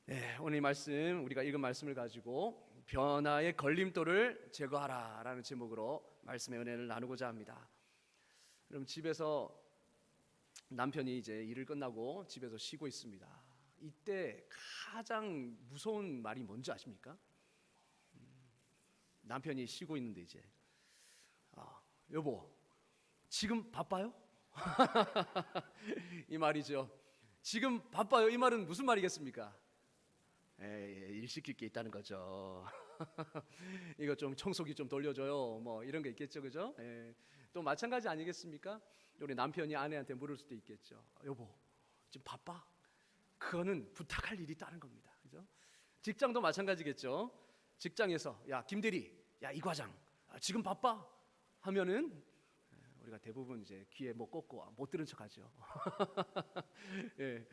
네, 오늘 이 말씀, 우리가 읽은 말씀을 가지고 변화의 걸림돌을 제거하라 라는 제목으로 말씀의 은혜를 나누고자 합니다. 그럼 집에서 남편이 이제 일을 끝나고 집에서 쉬고 있습니다. 이때 가장 무서운 말이 뭔지 아십니까? 남편이 쉬고 있는데 이제 여보, 지금 바빠요? 이 말이죠. 지금 바빠요. 이 말은 무슨 말이겠습니까? 일 시킬 게 있다는 거죠. 이거 좀 청소기 좀 돌려줘요. 뭐 이런 거 있겠죠, 그죠? 또 마찬가지 아니겠습니까? 우리 남편이 아내한테 물을 수도 있겠죠. 여보, 지금 바빠? 그거는 부탁할 일이 있다는 겁니다, 그죠? 직장도 마찬가지겠죠. 직장에서 야 김대리, 야 이 과장, 지금 바빠? 하면은 우리가 대부분 이제 귀에 못 꽂고 못 들은 척하죠. 예,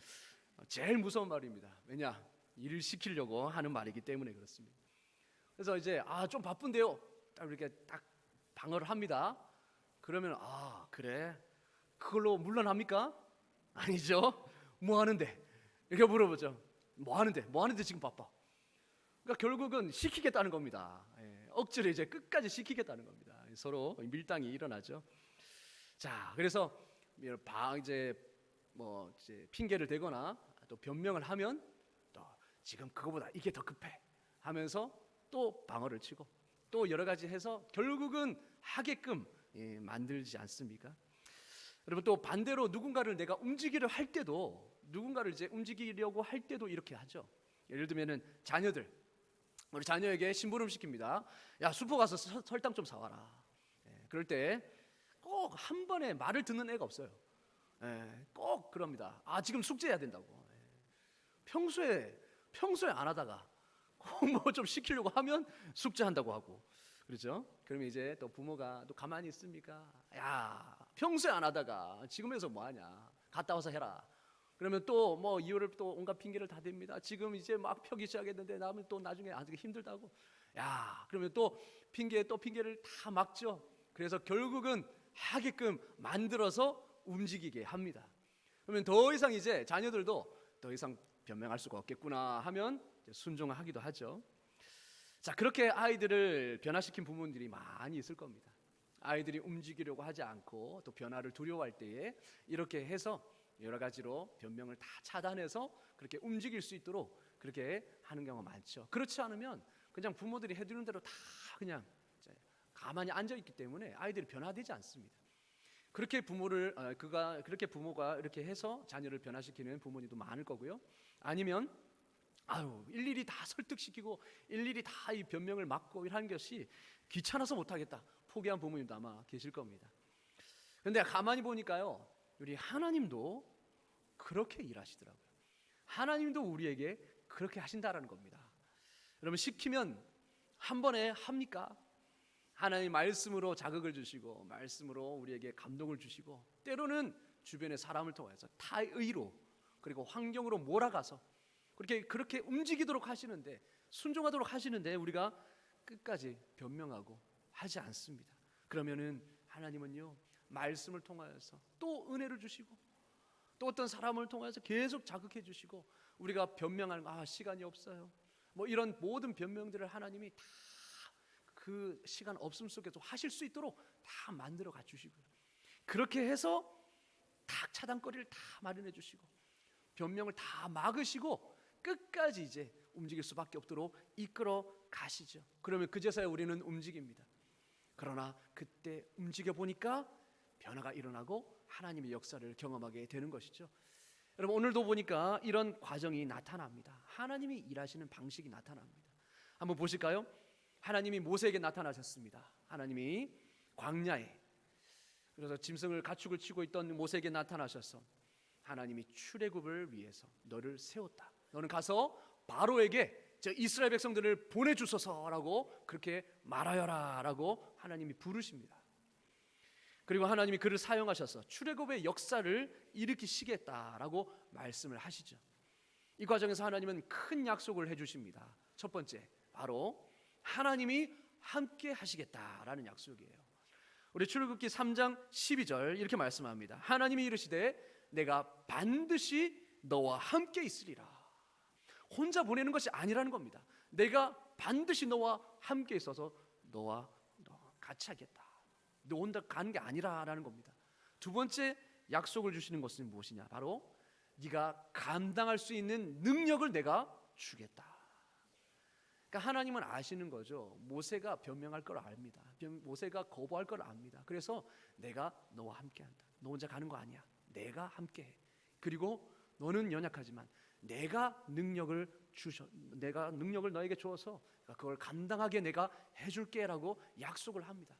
제일 무서운 말입니다. 왜냐? 일을 시키려고 하는 말이기 때문에 그렇습니다. 그래서 이제 좀 바쁜데요. 딱 이렇게 딱 방어를 합니다. 그러면 그래, 그걸로 물러납니까? 아니죠. 뭐 하는데? 이렇게 물어보죠. 뭐 하는데 지금 바빠? 그러니까 결국은 시키겠다는 겁니다. 억지로 이제 끝까지 시키겠다는 겁니다. 서로 밀당이 일어나죠. 자, 그래서 이제 핑계를 대거나 또 변명을 하면 또 지금 그거보다 이게 더 급해 하면서 또 방어를 치고 또 여러 가지 해서 결국은 하게끔 만들지 않습니까? 여러분, 또 반대로 누군가를 내가 움직이려 할 때도, 누군가를 이제 움직이려고 할 때도 이렇게 하죠. 예를 들면은 자녀들, 우리 자녀에게 심부름 시킵니다. 야, 슈퍼 가서 설탕 좀 사와라. 그럴 때 꼭 한 번에 말을 듣는 애가 없어요. 꼭 그럽니다. 지금 숙제해야 된다고. 평소에 안 하다가 꼭 뭐 좀 시키려고 하면 숙제한다고 하고, 그렇죠? 그러면 이제 또 부모가 또 가만히 있습니까? 야, 평소에 안 하다가 지금에서 뭐 하냐? 갔다 와서 해라. 그러면 또 뭐 이유를 또 온갖 핑계를 다 댑니다. 지금 이제 막 펴기 시작했는데 나면 또 나중에 아주 힘들다고. 야, 그러면 또 핑계를 다 막죠. 그래서 결국은 하게끔 만들어서 움직이게 합니다. 그러면 더 이상 이제 자녀들도 더 이상 변명할 수가 없겠구나 하면 순종하기도 하죠. 자, 그렇게 아이들을 변화시킨 부모들이 많이 있을 겁니다. 아이들이 움직이려고 하지 않고 또 변화를 두려워할 때에 이렇게 해서 여러 가지로 변명을 다 차단해서 그렇게 움직일 수 있도록 그렇게 하는 경우가 많죠. 그렇지 않으면 그냥 부모들이 해주는 대로 다 그냥 가만히 앉아 있기 때문에 아이들이 변화되지 않습니다. 그렇게 그렇게 부모가 이렇게 해서 자녀를 변화시키는 부모님도 많을 거고요. 아니면 일일이 다 설득시키고 일일이 다 이 변명을 막고 이런 것이 귀찮아서 못하겠다 포기한 부모님도 아마 계실 겁니다. 그런데 가만히 보니까요, 우리 하나님도 그렇게 일하시더라고요. 하나님도 우리에게 그렇게 하신다라는 겁니다. 여러분, 시키면 한 번에 합니까? 하나님 말씀으로 자극을 주시고 말씀으로 우리에게 감동을 주시고 때로는 주변의 사람을 통해서 타의 의로 그리고 환경으로 몰아가서 그렇게 움직이도록 하시는데, 순종하도록 하시는데 우리가 끝까지 변명하고 하지 않습니다. 그러면은 하나님은요, 말씀을 통하여서 또 은혜를 주시고 또 어떤 사람을 통해서 계속 자극해 주시고, 우리가 변명하는 시간이 없어요 뭐 이런 모든 변명들을 하나님이 다 그 시간 없음 속에서 하실 수 있도록 다 만들어 가 주시고요. 그렇게 해서 딱 차단거리를 다 마련해 주시고 변명을 다 막으시고 끝까지 이제 움직일 수밖에 없도록 이끌어 가시죠. 그러면 그제서야 우리는 움직입니다. 그러나 그때 움직여 보니까 변화가 일어나고 하나님의 역사를 경험하게 되는 것이죠. 여러분, 오늘도 보니까 이런 과정이 나타납니다. 하나님이 일하시는 방식이 나타납니다. 한번 보실까요? 하나님이 모세에게 나타나셨습니다. 하나님이 광야에, 그래서 짐승을 가축을 치고 있던 모세에게 나타나셔서 하나님이 출애굽을 위해서 너를 세웠다. 너는 가서 바로에게 저 이스라엘 백성들을 보내주소서라고 그렇게 말하여라라고 하나님이 부르십니다. 그리고 하나님이 그를 사용하셔서 출애굽의 역사를 일으키시겠다라고 말씀을 하시죠. 이 과정에서 하나님은 큰 약속을 해주십니다. 첫 번째, 바로 하나님이 함께 하시겠다라는 약속이에요. 우리 출애굽기 3장 12절 이렇게 말씀합니다. 하나님이 이르시되 내가 반드시 너와 함께 있으리라. 혼자 보내는 것이 아니라는 겁니다. 내가 반드시 너와 함께 있어서 너와 같이 하겠다. 너 혼자 가는 게 아니라라는 겁니다. 두 번째 약속을 주시는 것은 무엇이냐? 바로 네가 감당할 수 있는 능력을 내가 주겠다. 그러니까 하나님은 아시는 거죠. 모세가 변명할 걸 압니다. 모세가 거부할 걸 압니다. 그래서 내가 너와 함께한다. 너 혼자 가는 거 아니야. 내가 함께해. 그리고 너는 연약하지만 내가 능력을 너에게 주어서 그걸 감당하게 내가 해줄게라고 약속을 합니다.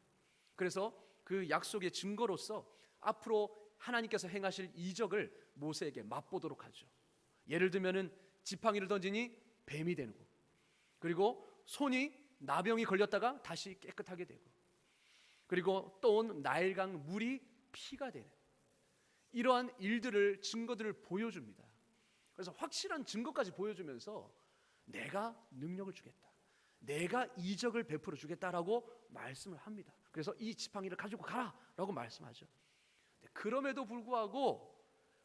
그래서 그 약속의 증거로서 앞으로 하나님께서 행하실 이적을 모세에게 맛보도록 하죠. 예를 들면은 지팡이를 던지니 뱀이 되고, 그리고 손이 나병이 걸렸다가 다시 깨끗하게 되고, 그리고 또 온 나일강 물이 피가 되는 이러한 일들을 증거들을 보여줍니다. 그래서 확실한 증거까지 보여주면서 내가 능력을 주겠다, 내가 이적을 베풀어 주겠다라고 말씀을 합니다. 그래서 이 지팡이를 가지고 가라라고 말씀하죠. 그럼에도 불구하고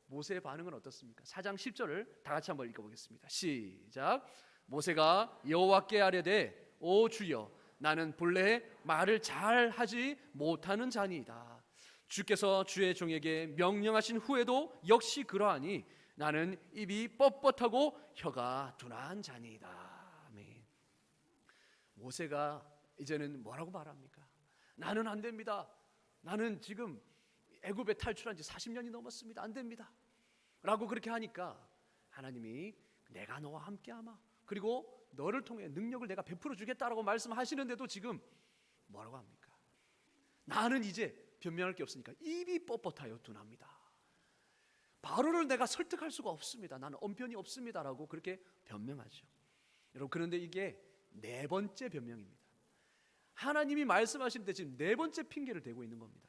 모세의 반응은 어떻습니까? 4장 10절을 다 같이 한번 읽어보겠습니다. 시작. 모세가 여호와께 아뢰되 오 주여 나는 본래 말을 잘 하지 못하는 자니이다. 주께서 주의 종에게 명령하신 후에도 역시 그러하니 나는 입이 뻣뻣하고 혀가 둔한 자니이다. 아멘. 모세가 이제는 뭐라고 말합니까? 나는 안 됩니다. 나는 지금 애굽에 탈출한 지 40년이 넘었습니다. 안 됩니다. 라고 그렇게 하니까 하나님이 내가 너와 함께하마. 그리고 너를 통해 능력을 내가 베풀어 주겠다라고 말씀하시는데도 지금 뭐라고 합니까? 나는 이제 변명할 게 없으니까 입이 뻣뻣하여 둔합니다. 바로를 내가 설득할 수가 없습니다. 나는 언변이 없습니다라고 그렇게 변명하죠. 여러분, 그런데 이게 네 번째 변명입니다. 하나님이 말씀하실 때 지금 네 번째 핑계를 대고 있는 겁니다.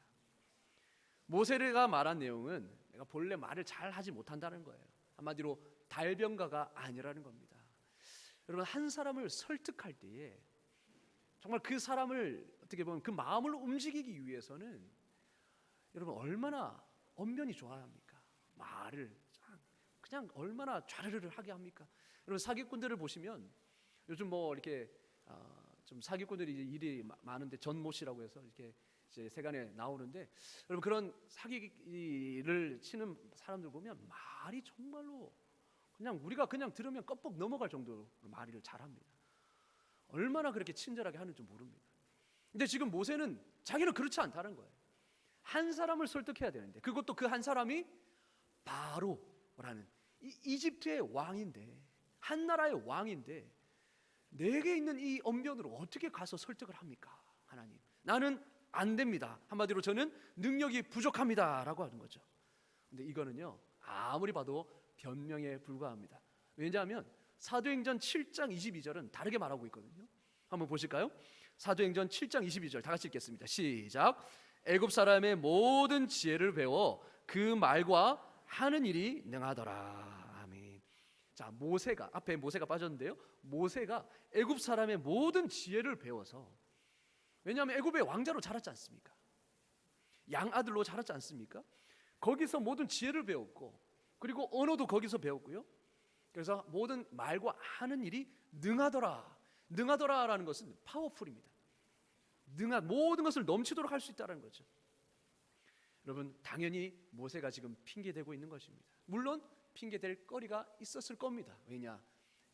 모세가 말한 내용은 내가 본래 말을 잘 하지 못한다는 거예요. 한마디로 달변가가 아니라는 겁니다. 여러분, 한 사람을 설득할 때에 정말 그 사람을 어떻게 보면 그 마음을 움직이기 위해서는 여러분 얼마나 언변이 좋아야 합니까? 말을 그냥 얼마나 좌르르 하게 합니까? 여러분, 사기꾼들을 보시면 요즘 뭐 이렇게 좀 사기꾼들이 일이 많은데 전모 씨라고 해서 이렇게 이제 세간에 나오는데, 여러분 그런 사기를 치는 사람들 보면 말이 정말로 그냥 우리가 그냥 들으면 껍벅 넘어갈 정도로 말을 잘합니다. 얼마나 그렇게 친절하게 하는지 모릅니다. 근데 지금 모세는 자기는 그렇지 않다는 거예요. 한 사람을 설득해야 되는데, 그것도 그 한 사람이 바로라는 이집트의 왕인데, 한 나라의 왕인데 내게 있는 이 언변으로 어떻게 가서 설득을 합니까? 하나님, 나는 안 됩니다. 한마디로 저는 능력이 부족합니다라고 하는 거죠. 근데 이거는요 아무리 봐도 변명에 불과합니다. 왜냐하면 사도행전 7장 22절은 다르게 말하고 있거든요. 한번 보실까요? 사도행전 7장 22절 다 같이 읽겠습니다. 시작. 애굽 사람의 모든 지혜를 배워 그 말과 하는 일이 능하더라. 아멘. 자, 모세가 앞에 모세가 빠졌는데요. 모세가 애굽 사람의 모든 지혜를 배워서, 왜냐하면 애굽의 왕자로 자랐지 않습니까? 양아들로 자랐지 않습니까? 거기서 모든 지혜를 배웠고, 그리고 언어도 거기서 배웠고요. 그래서 모든 말과 하는 일이 능하더라. 능하더라라는 것은 파워풀입니다. 모든 것을 넘치도록 할 수 있다는 거죠. 여러분, 당연히 모세가 지금 핑계대고 있는 것입니다. 물론 핑계댈 거리가 있었을 겁니다. 왜냐?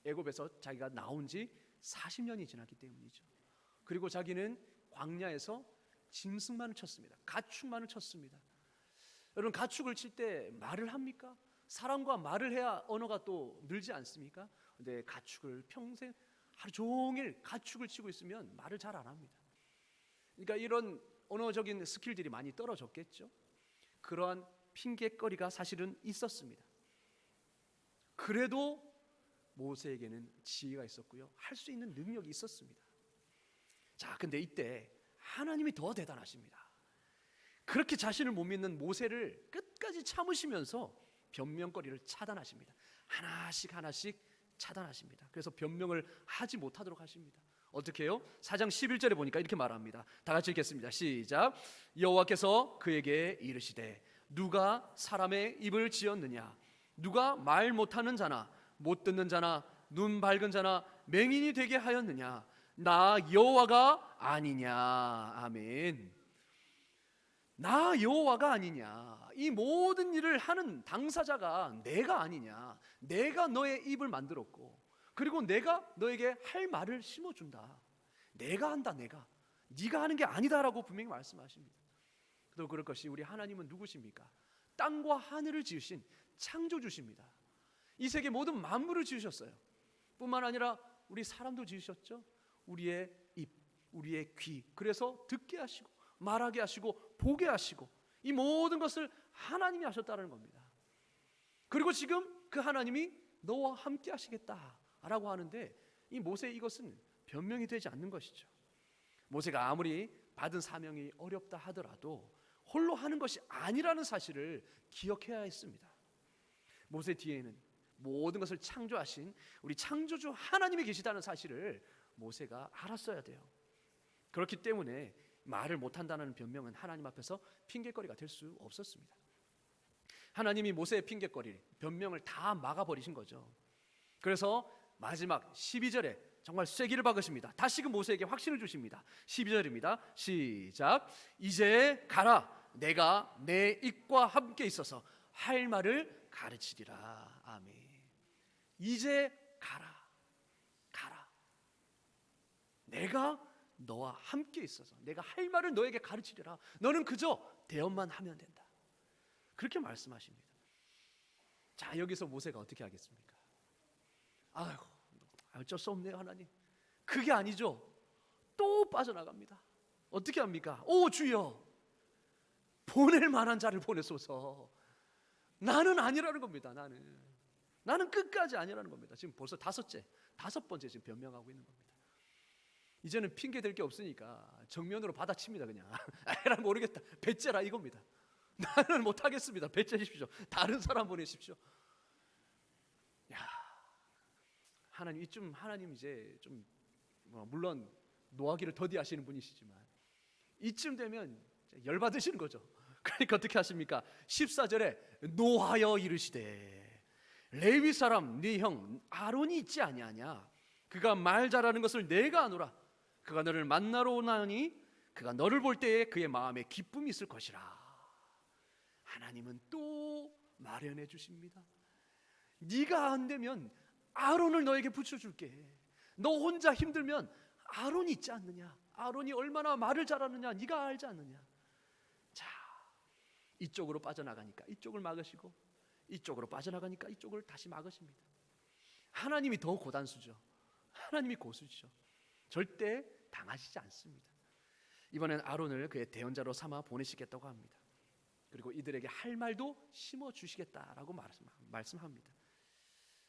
애굽에서 자기가 나온 지 40년이 지났기 때문이죠. 그리고 자기는 광야에서 짐승만을 쳤습니다. 가축만을 쳤습니다. 여러분, 가축을 칠 때 말을 합니까? 사람과 말을 해야 언어가 또 늘지 않습니까? 근데 가축을 평생 하루 종일 가축을 치고 있으면 말을 잘 안 합니다. 그러니까 이런 언어적인 스킬들이 많이 떨어졌겠죠. 그러한 핑계거리가 사실은 있었습니다. 그래도 모세에게는 지혜가 있었고요, 할 수 있는 능력이 있었습니다. 자, 근데 이때 하나님이 더 대단하십니다. 그렇게 자신을 못 믿는 모세를 끝까지 참으시면서 변명거리를 차단하십니다. 하나씩 하나씩 차단하십니다. 그래서 변명을 하지 못하도록 하십니다. 어떻게 해요? 4장 11절에 보니까 이렇게 말합니다. 다 같이 읽겠습니다. 시작. 여호와께서 그에게 이르시되 누가 사람의 입을 지었느냐? 누가 말 못하는 자나 못 듣는 자나 눈 밝은 자나 맹인이 되게 하였느냐? 나 여호와가 아니냐? 아멘. 나 여호와가 아니냐? 이 모든 일을 하는 당사자가 내가 아니냐? 내가 너의 입을 만들었고, 그리고 내가 너에게 할 말을 심어준다. 내가 한다. 내가. 네가 하는 게 아니다라고 분명히 말씀하십니다. 또 그럴 것이 우리 하나님은 누구십니까? 땅과 하늘을 지으신 창조주십니다. 이 세계 모든 만물을 지으셨어요. 뿐만 아니라 우리 사람도 지으셨죠. 우리의 입, 우리의 귀, 그래서 듣게 하시고 말하게 하시고 보게 하시고 이 모든 것을 하나님이 하셨다는 겁니다. 그리고 지금 그 하나님이 너와 함께 하시겠다라고 하는데, 이 모세의 이것은 변명이 되지 않는 것이죠. 모세가 아무리 받은 사명이 어렵다 하더라도 홀로 하는 것이 아니라는 사실을 기억해야 했습니다. 모세 뒤에는 모든 것을 창조하신 우리 창조주 하나님이 계시다는 사실을 모세가 알았어야 돼요. 그렇기 때문에 말을 못한다는 변명은 하나님 앞에서 핑계거리가 될 수 없었습니다. 하나님이 모세의 핑계거리, 변명을 다 막아버리신 거죠. 그래서 마지막 12절에 정말 쐐기를 박으십니다. 다시금 모세에게 확신을 주십니다. 12절입니다. 시작. 이제 가라. 내가 내 입과 함께 있어서 할 말을 가르치리라. 아멘. 이제 가라. 가라. 내가 너와 함께 있어서 내가 할 말을 너에게 가르치리라. 너는 그저 대언만 하면 된다. 그렇게 말씀하십니다. 자, 여기서 모세가 어떻게 하겠습니까? 아이고, 어쩔 수 없네요, 하나님. 그게 아니죠. 또 빠져나갑니다. 어떻게 합니까? 오 주여, 보낼 만한 자를 보내소서. 나는 아니라는 겁니다. 나는 끝까지 아니라는 겁니다. 지금 벌써 다섯 번째 지금 변명하고 있는 겁니다. 이제는 핑계 댈 게 없으니까 정면으로 받아칩니다. 그냥 에라 모르겠다, 배째라 이겁니다. 나는 못하겠습니다. 배째십시오. 다른 사람 보내십시오. 야, 하나님 이쯤 하나님 이제 좀 물론 노하기를 더디하시는 분이시지만 이쯤 되면 열받으시는 거죠. 그러니까 어떻게 하십니까? 14절에 노하여 이르시되 레위 사람 네 형 아론이 있지 아니하냐? 그가 말 잘하는 것을 내가 아노라. 그가 너를 만나러 오나니 그가 너를 볼 때에 그의 마음에 기쁨이 있을 것이라. 하나님은 또 마련해 주십니다. 네가 안 되면 아론을 너에게 붙여줄게. 너 혼자 힘들면 아론이 있지 않느냐? 아론이 얼마나 말을 잘하느냐 네가 알지 않느냐? 자, 이쪽으로 빠져나가니까 이쪽을 막으시고, 이쪽으로 빠져나가니까 이쪽을 다시 막으십니다. 하나님이 더 고단수죠. 하나님이 고수죠. 절대 당하시지 않습니다. 이번엔 아론을 그의 대언자로 삼아 보내시겠다고 합니다. 그리고 이들에게 할 말도 심어주시겠다라고 말씀합니다.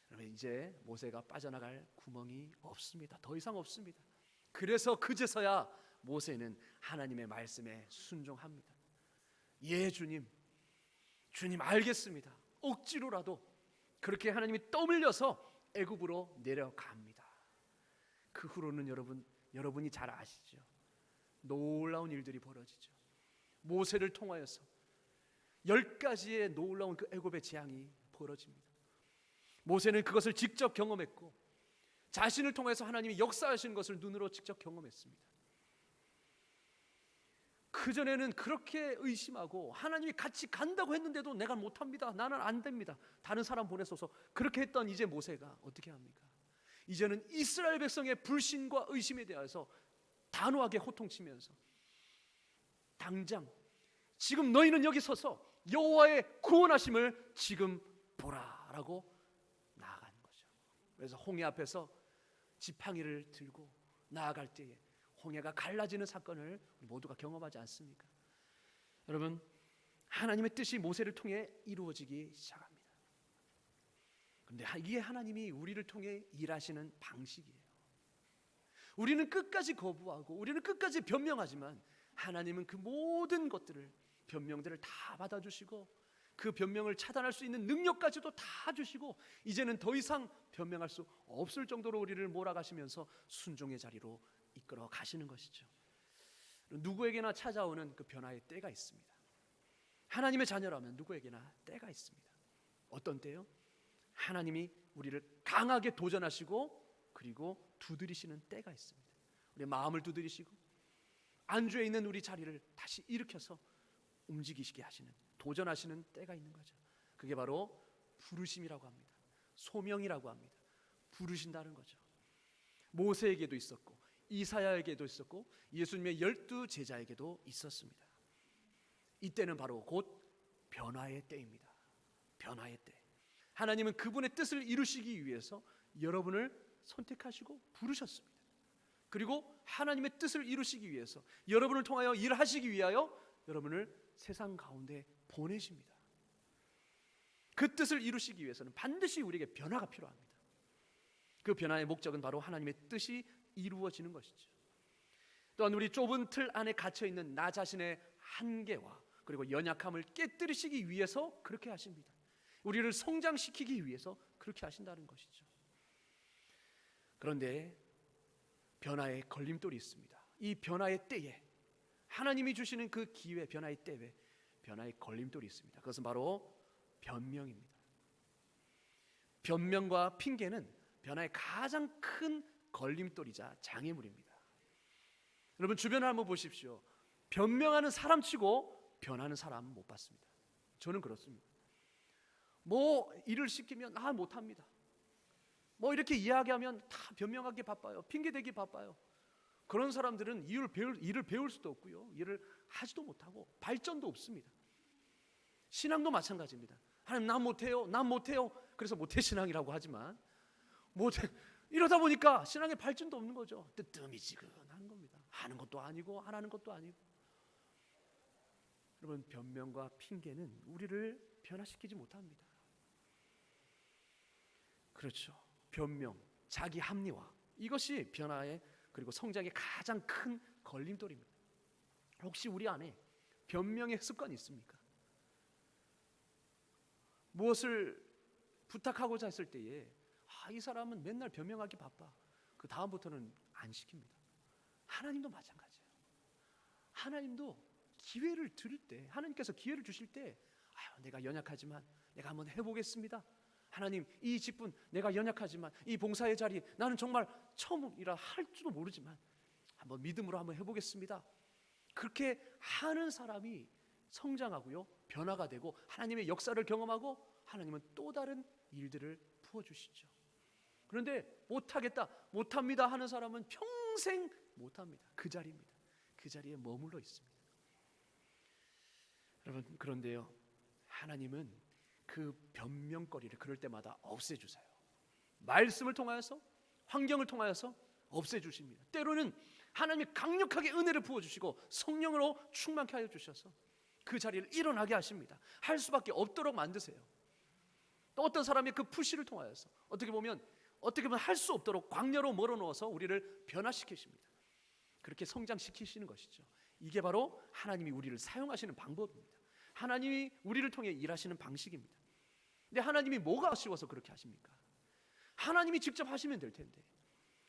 그러면 이제 모세가 빠져나갈 구멍이 없습니다. 더 이상 없습니다. 그래서 그제서야 모세는 하나님의 말씀에 순종합니다. 예 주님 알겠습니다. 억지로라도 그렇게 하나님이 떠밀려서 애굽으로 내려갑니다. 그 후로는 여러분이 잘 아시죠. 놀라운 일들이 벌어지죠. 모세를 통하여서 10가지의 놀라운 그 애굽의 재앙이 벌어집니다. 모세는 그것을 직접 경험했고 자신을 통해서 하나님이 역사하시는 것을 눈으로 직접 경험했습니다. 그전에는 그렇게 의심하고 하나님이 같이 간다고 했는데도 내가 못합니다. 나는 안 됩니다. 다른 사람 보내소서. 그렇게 했던 이제 모세가 어떻게 합니까? 이제는 이스라엘 백성의 불신과 의심에 대해서 단호하게 호통치면서 당장 지금 너희는 여기 서서 여호와의 구원하심을 지금 보라라고 나아가는 거죠. 그래서 홍해 앞에서 지팡이를 들고 나아갈 때에 홍해가 갈라지는 사건을 모두가 경험하지 않습니까? 여러분, 하나님의 뜻이 모세를 통해 이루어지기 시작합니다. 그런데 이게 하나님이 우리를 통해 일하시는 방식이에요. 우리는 끝까지 거부하고 우리는 끝까지 변명하지만 하나님은 그 모든 것들을, 변명들을 다 받아주시고 그 변명을 차단할 수 있는 능력까지도 다 주시고 이제는 더 이상 변명할 수 없을 정도로 우리를 몰아가시면서 순종의 자리로 이끌어 가시는 것이죠. 누구에게나 찾아오는 그 변화의 때가 있습니다. 하나님의 자녀라면 누구에게나 때가 있습니다. 어떤 때요? 하나님이 우리를 강하게 도전하시고 그리고 두드리시는 때가 있습니다. 우리의 마음을 두드리시고 안주해 있는 우리 자리를 다시 일으켜서 움직이시게 하시는, 도전하시는 때가 있는 거죠. 그게 바로 부르심이라고 합니다. 소명이라고 합니다. 부르신다는 거죠. 모세에게도 있었고 이사야에게도 있었고 예수님의 12 제자에게도 있었습니다. 이때는 바로 곧 변화의 때입니다. 변화의 때. 하나님은 그분의 뜻을 이루시기 위해서 여러분을 선택하시고 부르셨습니다. 그리고 하나님의 뜻을 이루시기 위해서 여러분을 통하여 일하시기 위하여 여러분을 세상 가운데 보내십니다. 그 뜻을 이루시기 위해서는 반드시 우리에게 변화가 필요합니다. 그 변화의 목적은 바로 하나님의 뜻이 이루어지는 것이죠. 또한 우리 좁은 틀 안에 갇혀있는 나 자신의 한계와 그리고 연약함을 깨뜨리시기 위해서 그렇게 하십니다. 우리를 성장시키기 위해서 그렇게 하신다는 것이죠. 그런데 변화의 걸림돌이 있습니다. 이 변화의 때에, 하나님이 주시는 그 기회, 변화의 때에 변화의 걸림돌이 있습니다. 그것은 바로 변명입니다. 변명과 핑계는 변화의 가장 큰 걸림돌이자 장애물입니다. 여러분 주변을 한번 보십시오. 변명하는 사람치고 변하는 사람 못 봤습니다. 저는 그렇습니다. 뭐 일을 시키면 못합니다. 뭐 이렇게 이야기하면 다 변명하기 바빠요. 핑계대기 바빠요. 그런 사람들은 일을 배울 수도 없고요, 일을 하지도 못하고 발전도 없습니다. 신앙도 마찬가지입니다. 하나님 난 못해요. 그래서 모태신앙이라고 하지만 이러다 보니까 신앙의 발전도 없는 거죠. 뜨뜨미지근한 겁니다. 하는 것도 아니고 안 하는 것도 아니고. 여러분 변명과 핑계는 우리를 변화시키지 못합니다. 그렇죠. 변명, 자기 합리화, 이것이 변화의 그리고 성장의 가장 큰 걸림돌입니다. 혹시 우리 안에 변명의 습관이 있습니까? 무엇을 부탁하고자 했을 때에 이 사람은 맨날 변명하기 바빠. 그 다음부터는 안 시킵니다. 하나님도 마찬가지예요. 하나님도 기회를 드릴 때, 하나님께서 기회를 주실 때 내가 연약하지만 내가 한번 해보겠습니다. 하나님 이 직분 내가 연약하지만 이 봉사의 자리 나는 정말 처음이라 할지도 모르지만 한번 믿음으로 한번 해보겠습니다. 그렇게 하는 사람이 성장하고요, 변화가 되고 하나님의 역사를 경험하고 하나님은 또 다른 일들을 부어주시죠. 그런데 못하겠다, 못합니다 하는 사람은 평생 못합니다. 그 자리입니다. 그 자리에 머물러 있습니다. 여러분 그런데요, 하나님은 그 변명거리를 그럴 때마다 없애주세요. 말씀을 통하여서, 환경을 통하여서 없애주십니다. 때로는 하나님이 강력하게 은혜를 부어주시고 성령으로 충만케 하여 주셔서 그 자리를 일어나게 하십니다. 할 수밖에 없도록 만드세요. 또 어떤 사람이 그 푸시를 통하여서 어떻게 보면 할 수 없도록 광야로 몰아넣어서 우리를 변화시키십니다. 그렇게 성장시키시는 것이죠. 이게 바로 하나님이 우리를 사용하시는 방법입니다. 하나님이 우리를 통해 일하시는 방식입니다. 근데 하나님이 뭐가 아쉬워서 그렇게 하십니까? 하나님이 직접 하시면 될 텐데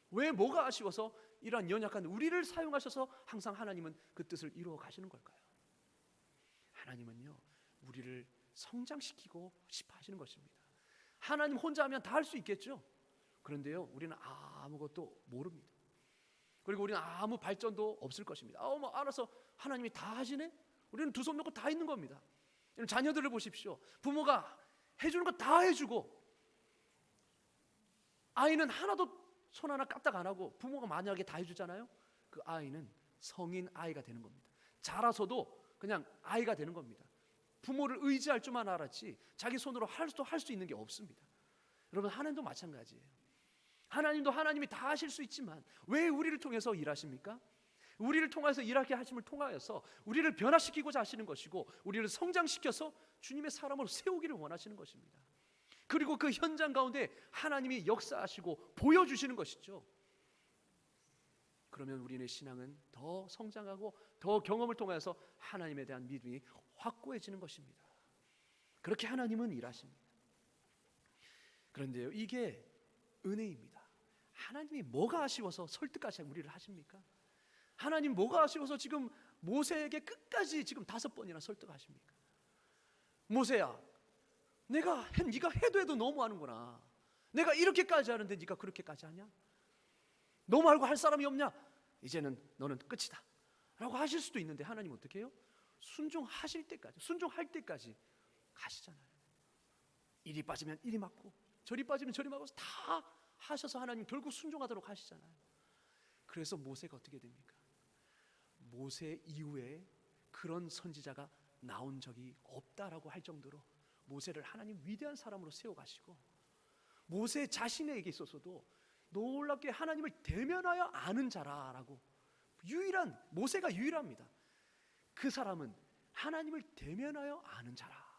왜 뭐가 아쉬워서 이러한 연약한 우리를 사용하셔서 항상 하나님은 그 뜻을 이루어 가시는 걸까요? 하나님은요, 우리를 성장시키고 싶어 하시는 것입니다. 하나님 혼자 하면 다 할 수 있겠죠. 그런데요, 우리는 아무것도 모릅니다. 그리고 우리는 아무 발전도 없을 것입니다. 알아서 하나님이 다 하시네? 우리는 두 손 놓고 다 있는 겁니다. 자녀들을 보십시오. 부모가 해주는 거 다 해주고 아이는 하나도 손 하나 까딱 안 하고 부모가 만약에 다 해주잖아요. 그 아이는 성인 아이가 되는 겁니다. 자라서도 그냥 아이가 되는 겁니다. 부모를 의지할 줄만 알았지 자기 손으로 할 수 있는 게 없습니다. 여러분 하나님도 마찬가지예요. 하나님도 하나님이 다 하실 수 있지만 왜 우리를 통해서 일하십니까? 우리를 통해서 일하게 하심을 통하여서 우리를 변화시키고자 하시는 것이고 우리를 성장시켜서 주님의 사람으로 세우기를 원하시는 것입니다. 그리고 그 현장 가운데 하나님이 역사하시고 보여주시는 것이죠. 그러면 우리의 신앙은 더 성장하고 더 경험을 통해서 하나님에 대한 믿음이 확고해지는 것입니다. 그렇게 하나님은 일하십니다. 그런데요, 이게 은혜입니다. 하나님이 뭐가 아쉬워서 설득하셔 우리를 하십니까? 하나님 뭐가 아쉬워서 지금 모세에게 끝까지 지금 5번이나 설득하십니까? 모세야, 네가 해도 너무하는구나. 내가 이렇게까지 하는데 네가 그렇게까지 하냐? 너 말고 할 사람이 없냐? 이제는 너는 끝이다 라고 하실 수도 있는데, 하나님 어떻게 해요? 순종하실 때까지, 순종할 때까지 가시잖아요. 이리 빠지면 이리 맞고 저리 빠지면 저리 맞고 다 하셔서 하나님 결국 순종하도록 하시잖아요. 그래서 모세가 어떻게 됩니까? 모세 이후에 그런 선지자가 나온 적이 없다라고 할 정도로 모세를 하나님 위대한 사람으로 세워가시고, 모세 자신에게 있어서도 놀랍게 하나님을 대면하여 아는 자라라고, 모세가 유일합니다. 그 사람은 하나님을 대면하여 아는 자라.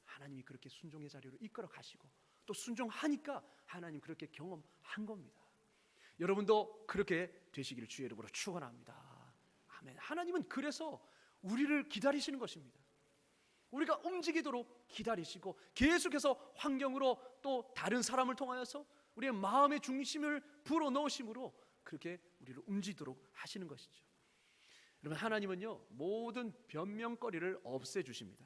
하나님이 그렇게 순종의 자리로 이끌어 가시고, 또 순종하니까 하나님 그렇게 경험한 겁니다. 여러분도 그렇게 되시기를 주의 이름으로 축원합니다. 아멘. 하나님은 그래서 우리를 기다리시는 것입니다. 우리가 움직이도록 기다리시고, 계속해서 환경으로 또 다른 사람을 통하여서 우리의 마음의 중심을 불어넣으심으로 그렇게 우리를 움직이도록 하시는 것이죠. 여러분, 하나님은요 모든 변명거리를 없애주십니다.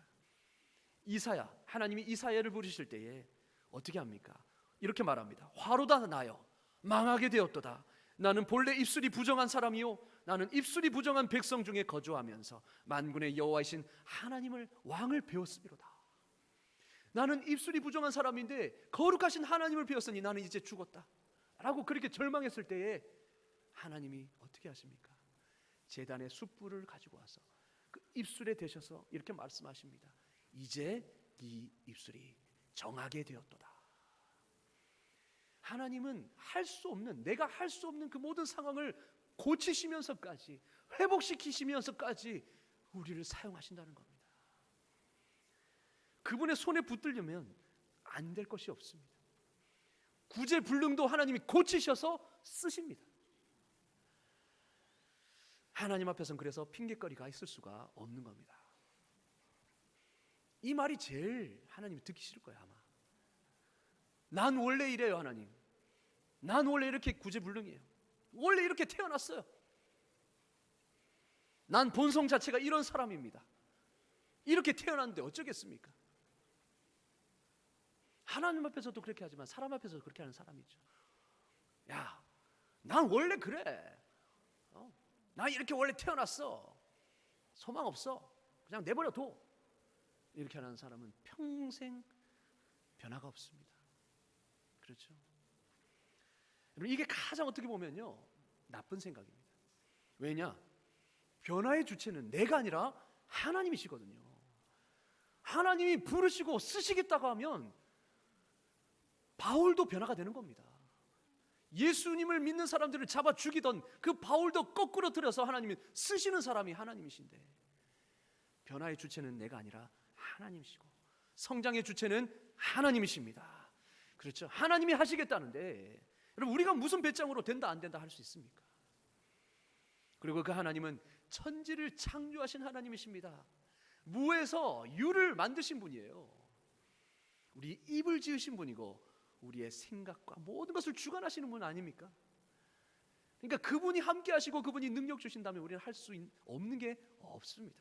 하나님이 이사야를 부르실 때에 어떻게 합니까? 이렇게 말합니다. 화로다 나여 망하게 되었도다. 나는 본래 입술이 부정한 사람이요, 나는 입술이 부정한 백성 중에 거주하면서 만군의 여호와이신 하나님을 왕을 배웠음이로다. 나는 입술이 부정한 사람인데 거룩하신 하나님을 배웠으니 나는 이제 죽었다 라고 그렇게 절망했을 때에 하나님이 어떻게 하십니까? 제단의 숯불을 가지고 와서 그 입술에 대셔서 이렇게 말씀하십니다. 이제 네 입술이 정하게 되었도다. 하나님은 내가 할 수 없는 그 모든 상황을 고치시면서까지, 회복시키시면서까지 우리를 사용하신다는 겁니다. 그분의 손에 붙들려면 안 될 것이 없습니다. 구제불능도 하나님이 고치셔서 쓰십니다. 하나님 앞에서는 그래서 핑계거리가 있을 수가 없는 겁니다. 이 말이 제일 하나님이 듣기 싫을 거예요, 아마. 난 원래 이래요, 하나님. 난 원래 이렇게 구제불능이에요. 원래 이렇게 태어났어요. 난 본성 자체가 이런 사람입니다. 이렇게 태어났는데 어쩌겠습니까? 하나님 앞에서도 그렇게 하지만 사람 앞에서도 그렇게 하는 사람이 있죠. 야, 난 원래 그래. 나 이렇게 원래 태어났어. 소망 없어. 그냥 내버려둬. 이렇게 하는 사람은 평생 변화가 없습니다. 그렇죠? 여러분, 이게 가장 어떻게 보면요 나쁜 생각입니다. 왜냐? 변화의 주체는 내가 아니라 하나님이시거든요. 하나님이 부르시고 쓰시겠다고 하면 바울도 변화가 되는 겁니다. 예수님을 믿는 사람들을 잡아 죽이던 그 바울도 거꾸로 들여서 하나님이 쓰시는 사람이 하나님이신데, 변화의 주체는 내가 아니라 하나님이시고 성장의 주체는 하나님이십니다. 그렇죠? 하나님이 하시겠다는데 여러분, 우리가 무슨 배짱으로 된다 안 된다 할 수 있습니까? 그리고 그 하나님은 천지를 창조하신 하나님이십니다. 무에서 유를 만드신 분이에요. 우리 입을 지으신 분이고 우리의 생각과 모든 것을 주관하시는 분 아닙니까? 그러니까 그분이 함께 하시고 그분이 능력 주신다면 우리는 할 수 없는 게 없습니다.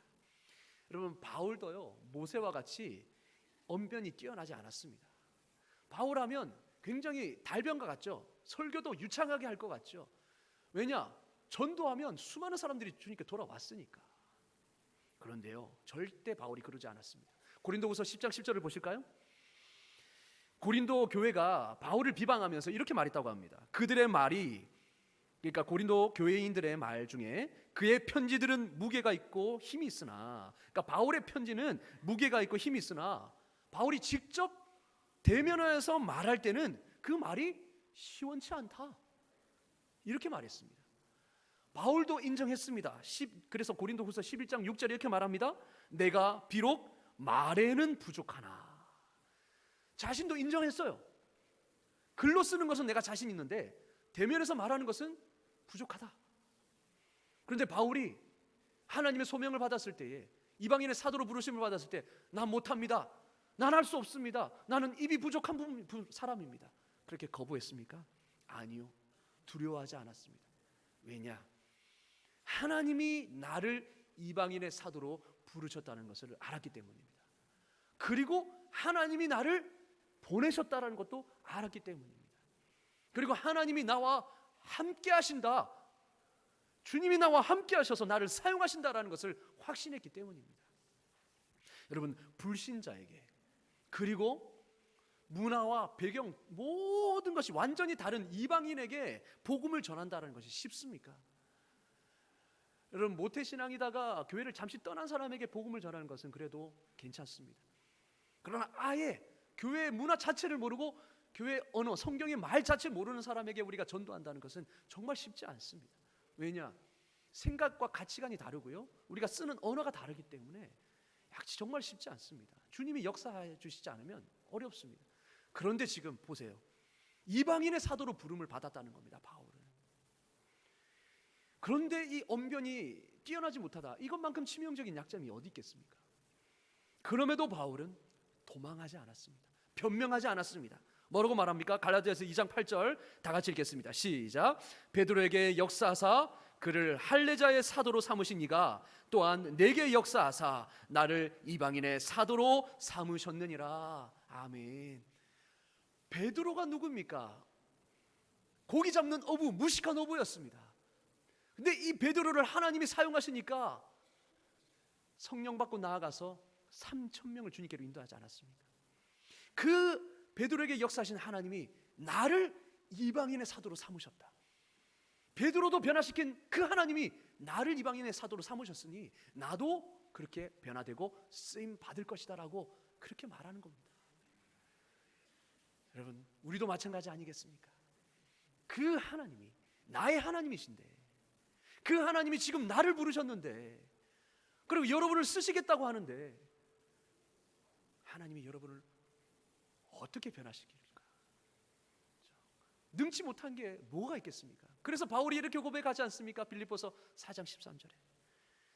여러분, 바울도요 모세와 같이 언변이 뛰어나지 않았습니다. 바울하면 굉장히 달변가 같죠. 설교도 유창하게 할 것 같죠. 왜냐? 전도하면 수많은 사람들이 주님께 돌아왔으니까. 그런데요 절대 바울이 그러지 않았습니다. 고린도후서 10장 10절을 보실까요? 고린도 교회가 바울을 비방하면서 이렇게 말했다고 합니다. 그들의 말이, 그러니까 고린도 교회인들의 말 중에 그의 편지들은 무게가 있고 힘이 있으나, 그러니까 바울의 편지는 무게가 있고 힘이 있으나 바울이 직접 대면하여서 말할 때는 그 말이 시원치 않다, 이렇게 말했습니다. 바울도 인정했습니다. 그래서 고린도후서 11장 6절에 이렇게 말합니다. 내가 비록 말에는 부족하나. 자신도 인정했어요. 글로 쓰는 것은 내가 자신 있는데 대면에서 말하는 것은 부족하다. 그런데 바울이 하나님의 소명을 받았을 때에, 이방인의 사도로 부르심을 받았을 때, 난 못합니다, 난 할 수 없습니다, 나는 입이 부족한 사람입니다, 그렇게 거부했습니까? 아니요, 두려워하지 않았습니다. 왜냐? 하나님이 나를 이방인의 사도로 부르셨다는 것을 알았기 때문입니다. 그리고 하나님이 나를 보내셨다라는 것도 알았기 때문입니다. 그리고 하나님이 나와 함께 하신다, 주님이 나와 함께 하셔서 나를 사용하신다라는 것을 확신했기 때문입니다. 여러분, 불신자에게, 그리고 문화와 배경 모든 것이 완전히 다른 이방인에게 복음을 전한다는 것이 쉽습니까? 여러분, 모태신앙이다가 교회를 잠시 떠난 사람에게 복음을 전하는 것은 그래도 괜찮습니다. 그러나 아예 교회의 문화 자체를 모르고 교회 언어, 성경의 말 자체 모르는 사람에게 우리가 전도한다는 것은 정말 쉽지 않습니다. 왜냐? 생각과 가치관이 다르고요, 우리가 쓰는 언어가 다르기 때문에 정말 쉽지 않습니다. 주님이 역사해 주시지 않으면 어렵습니다. 그런데 지금 보세요. 이방인의 사도로 부름을 받았다는 겁니다, 바울은. 그런데 이 언변이 뛰어나지 못하다, 이것만큼 치명적인 약점이 어디 있겠습니까? 그럼에도 바울은 도망하지 않았습니다. 변명하지 않았습니다. 뭐라고 말합니까? 갈라디아서 2장 8절 다 같이 읽겠습니다. 시작. 베드로에게 역사하사 그를 할례자의 사도로 삼으신 이가 또한 내게 역사하사 나를 이방인의 사도로 삼으셨느니라. 아멘. 베드로가 누굽니까? 고기 잡는 어부, 무식한 어부였습니다. 근데 이 베드로를 하나님이 사용하시니까 성령 받고 나아가서 3,000명을 주님께로 인도하지 않았습니까? 그 베드로에게 역사하신 하나님이 나를 이방인의 사도로 삼으셨다. 베드로도 변화시킨 그 하나님이 나를 이방인의 사도로 삼으셨으니 나도 그렇게 변화되고 쓰임 받을 것이다 라고 그렇게 말하는 겁니다. 여러분, 우리도 마찬가지 아니겠습니까? 그 하나님이 나의 하나님이신데, 그 하나님이 지금 나를 부르셨는데, 그리고 여러분을 쓰시겠다고 하는데 하나님이 여러분을 어떻게 변화시킬까? 능치 못한 게 뭐가 있겠습니까? 그래서 바울이 이렇게 고백하지 않습니까? 빌립보서 4장 13절에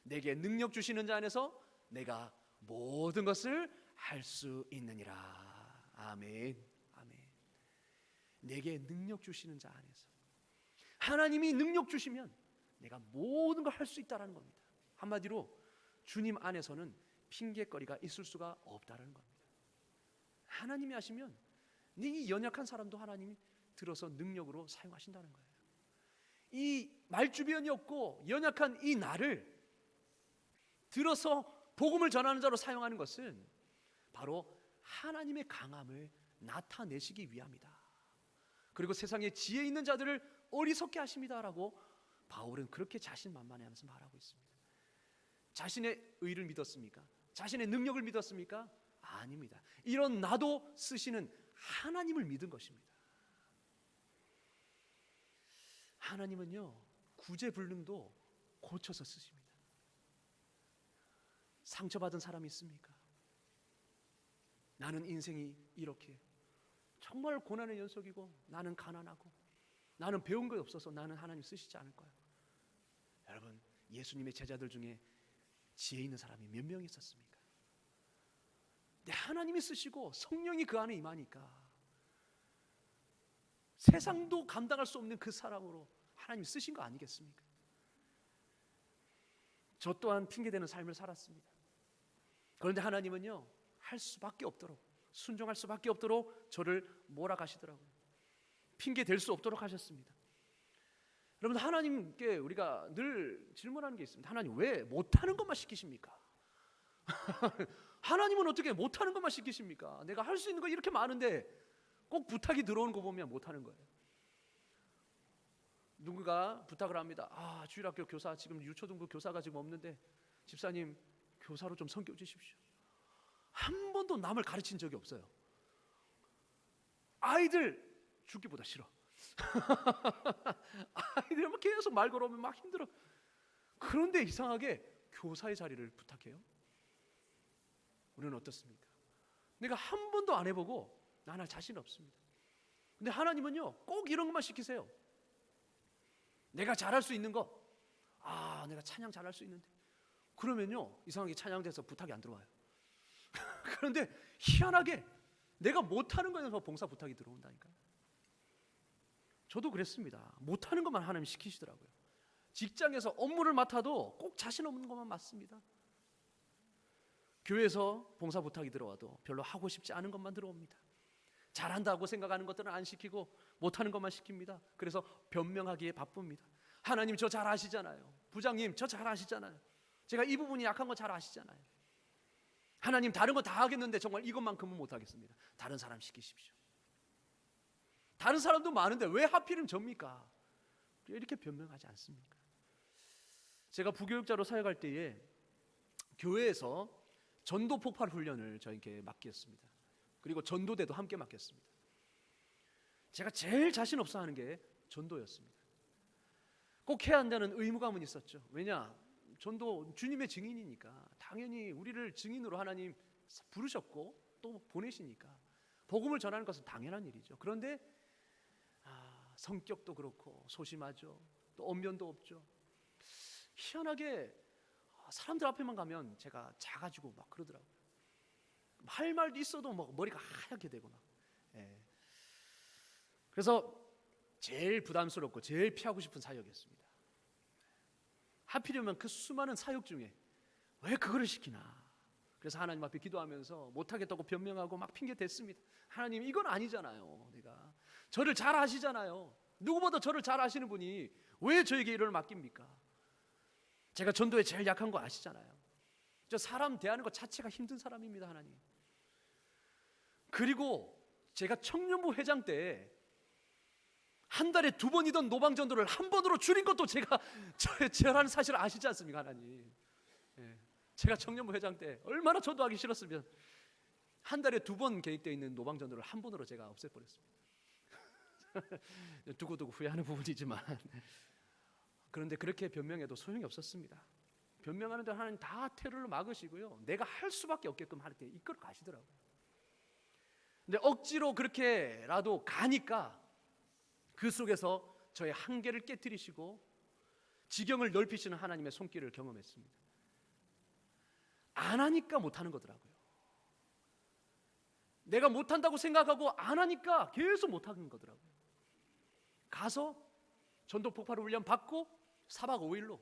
내게 능력 주시는 자 안에서 내가 모든 것을 할 수 있느니라. 아멘. 아멘. 내게 능력 주시는 자 안에서, 하나님이 능력 주시면 내가 모든 걸 할 수 있다는 겁니다. 한마디로 주님 안에서는 핑계거리가 있을 수가 없다는 겁니다. 하나님이 하시면 이 연약한 사람도 하나님이 들어서 능력으로 사용하신다는 거예요. 이 말주변이 없고 연약한 이 나를 들어서 복음을 전하는 자로 사용하는 것은 바로 하나님의 강함을 나타내시기 위함이다. 그리고 세상에 지혜 있는 자들을 어리석게 하십니다라고 바울은 그렇게 자신만만해하면서 말하고 있습니다. 자신의 의를 믿었습니까? 자신의 능력을 믿었습니까? 아닙니다. 이런 나도 쓰시는 하나님을 믿은 것입니다. 하나님은요, 구제불능도 고쳐서 쓰십니다. 상처받은 사람이 있습니까? 나는 인생이 이렇게 정말 고난의 연속이고, 나는 가난하고, 나는 배운 게 없어서 나는 하나님 쓰시지 않을 거예요. 여러분, 예수님의 제자들 중에 지혜 있는 사람이 몇 명 있었습니까? 근데 하나님이 쓰시고 성령이 그 안에 임하니까 세상도 감당할 수 없는 그 사람으로 하나님이 쓰신 거 아니겠습니까? 저 또한 핑계대는 삶을 살았습니다. 그런데 하나님은요, 할 수밖에 없도록, 순종할 수밖에 없도록 저를 몰아가시더라고요. 핑계 댈 수 없도록 하셨습니다. 여러분, 하나님께 우리가 늘 질문하는 게 있습니다. 하나님, 왜 못하는 것만 시키십니까? 하나님은 어떻게 못하는 것만 시키십니까? 내가 할 수 있는 거 이렇게 많은데 꼭 부탁이 들어오는 거 보면 못하는 거예요. 누군가 부탁을 합니다. 주일학교 교사, 지금 유초등부 교사가 지금 없는데 집사님 교사로 좀 섬겨 주십시오. 한 번도 남을 가르친 적이 없어요. 아이들 죽기보다 싫어. 아이들 막 계속 말 걸어오면 막 힘들어. 그런데 이상하게 교사의 자리를 부탁해요. 우리는 어떻습니까? 내가 한 번도 안 해보고 나는 자신 없습니다. 근데 하나님은요, 꼭 이런 것만 시키세요. 내가 잘할 수 있는 거, 내가 찬양 잘할 수 있는데, 그러면요 이상하게 찬양돼서 부탁이 안 들어와요. 그런데 희한하게 내가 못하는 거에서 봉사 부탁이 들어온다니까요. 저도 그랬습니다. 못하는 것만 하나님 시키시더라고요. 직장에서 업무를 맡아도 꼭 자신 없는 것만 맡습니다. 교회에서 봉사 부탁이 들어와도 별로 하고 싶지 않은 것만 들어옵니다. 잘한다고 생각하는 것들은 안 시키고 못하는 것만 시킵니다. 그래서 변명하기에 바쁩니다. 하나님 저 잘 아시잖아요. 부장님 저 잘 아시잖아요. 제가 이 부분이 약한 거 잘 아시잖아요. 하나님 다른 거 다 하겠는데 정말 이것만큼은 못하겠습니다. 다른 사람 시키십시오. 다른 사람도 많은데 왜 하필이면 접니까? 이렇게 변명하지 않습니까? 제가 부교육자로 사역할 때에 교회에서 전도 폭발 훈련을 저에게 맡겼습니다. 그리고 전도대도 함께 맡겼습니다. 제가 제일 자신 없어 하는 게 전도였습니다. 꼭 해야 한다는 의무감은 있었죠. 왜냐? 전도 주님의 증인이니까 당연히 우리를 증인으로 하나님 부르셨고 또 보내시니까 복음을 전하는 것은 당연한 일이죠. 그런데 성격도 그렇고 소심하죠. 또 언변도 없죠. 희한하게 사람들 앞에만 가면 제가 작아지고 막 그러더라고요. 할 말도 있어도 막 머리가 하얗게 되고 막. 그래서 제일 부담스럽고 제일 피하고 싶은 사역이었습니다. 하필이면 그 수많은 사역 중에 왜 그거를 시키나. 그래서 하나님 앞에 기도하면서 못하겠다고 변명하고 막 핑계 댔습니다. 하나님 이건 아니잖아요. 내가 저를 잘 아시잖아요. 누구보다 저를 잘 아시는 분이 왜 저에게 이를 맡깁니까? 제가 전도에 제일 약한 거 아시잖아요. 저 사람 대하는 것 자체가 힘든 사람입니다. 하나님. 그리고 제가 청년부 회장 때 한 달에 2번이던 노방전도를 한 번으로 줄인 것도 제가 저라는 사실을 아시지 않습니까? 하나님. 제가 청년부 회장 때 얼마나 전도하기 싫었으면 한 달에 2번 계획되어 있는 노방전도를 한 번으로 제가 없애버렸습니다. 두고두고 후회하는 부분이지만 그런데 그렇게 변명해도 소용이 없었습니다. 변명하는데 하나님 다 테러를 막으시고요. 내가 할 수밖에 없게끔 하는데 이끌어 가시더라고요. 근데 억지로 그렇게라도 가니까 그 속에서 저의 한계를 깨뜨리시고 지경을 넓히시는 하나님의 손길을 경험했습니다. 안 하니까 못하는 거더라고요. 내가 못한다고 생각하고 안 하니까 계속 못하는 거더라고요. 가서 전도 폭발 훈련 받고 4박 5일로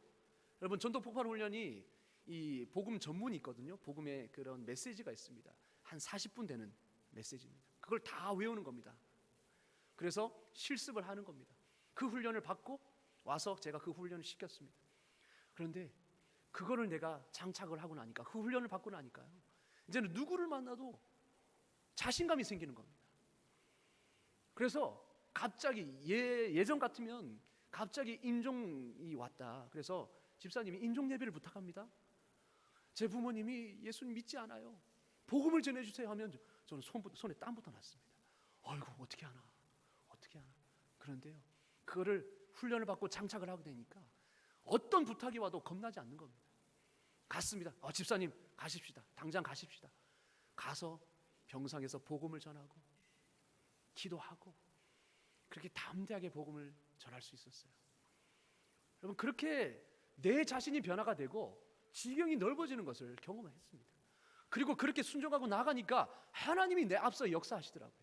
여러분 전도 폭발 훈련이 이 복음 전문이 있거든요. 복음의 그런 메시지가 있습니다. 한 40분 되는 메시지입니다. 그걸 다 외우는 겁니다. 그래서 실습을 하는 겁니다. 그 훈련을 받고 와서 제가 그 훈련을 시켰습니다. 그런데 그거를 내가 장착을 하고 나니까 그 훈련을 받고 나니까요. 이제는 누구를 만나도 자신감이 생기는 겁니다. 그래서 갑자기 예전 같으면 갑자기 임종이 왔다. 그래서 집사님이 임종 예배를 부탁합니다. 제 부모님이 예수님 믿지 않아요. 복음을 전해주세요 하면 저는 손에 땀부터 났습니다. 아이고 어떻게 하나. 그런데요. 그거를 훈련을 받고 장착을 하게 되니까 어떤 부탁이 와도 겁나지 않는 겁니다. 갔습니다. 집사님 가십시다. 당장 가십시다. 가서 병상에서 복음을 전하고 기도하고 그렇게 담대하게 복음을 전할 수 있었어요. 여러분 그렇게 내 자신이 변화가 되고 지경이 넓어지는 것을 경험했습니다. 그리고 그렇게 순종하고 나가니까 하나님이 내 앞서 역사하시더라고요.